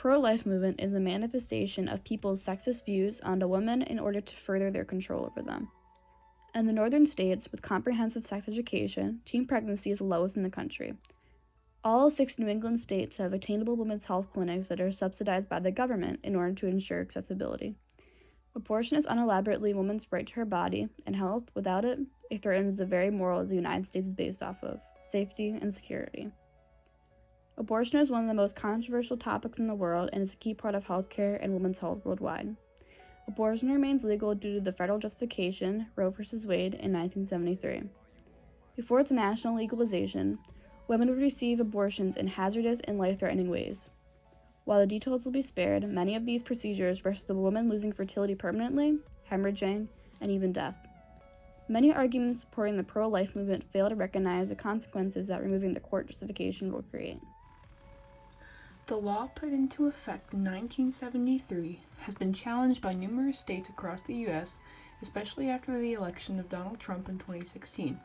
pro-life movement is a manifestation of people's sexist views onto women in order to further their control over them. In the northern states, with comprehensive sex education, teen pregnancy is the lowest in the country. All 6 New England states have attainable women's health clinics that are subsidized by the government in order to ensure accessibility. Abortion is unelaborately a woman's right to her body and health. Without it, it threatens the very morals the United States is based off of: safety and security. Abortion is one of the most controversial topics in the world and is a key part of healthcare and women's health worldwide. Abortion remains legal due to the federal justification, Roe v. Wade, in 1973. Before its national legalization, women would receive abortions in hazardous and life-threatening ways. While the details will be spared, many of these procedures risk the woman losing fertility permanently, hemorrhaging, and even death. Many arguments supporting the pro-life movement fail to recognize the consequences that removing the court justification will create. The law put into effect in 1973 has been challenged by numerous states across the U.S., especially after the election of Donald Trump in 2016.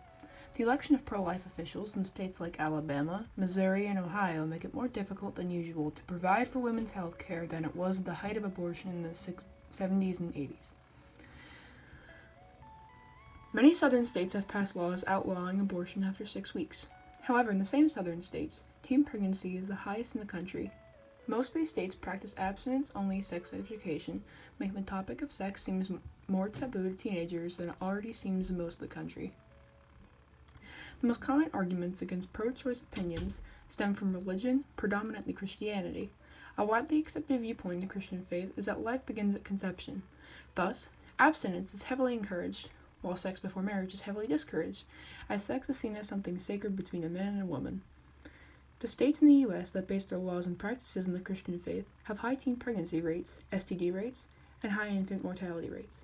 The election of pro-life officials in states like Alabama, Missouri, and Ohio make it more difficult than usual to provide for women's health care than it was at the height of abortion in the 70s and 80s. Many southern states have passed laws outlawing abortion after 6 weeks. However, in the same southern states, teen pregnancy is the highest in the country. Most of these states practice abstinence-only sex education, making the topic of sex seem more taboo to teenagers than it already seems in most of the country. The most common arguments against pro-choice opinions stem from religion, predominantly Christianity. A widely accepted viewpoint in the Christian faith is that life begins at conception. Thus, abstinence is heavily encouraged, while sex before marriage is heavily discouraged, as sex is seen as something sacred between a man and a woman. The states in the U.S. that base their laws and practices in the Christian faith have high teen pregnancy rates, STD rates, and high infant mortality rates.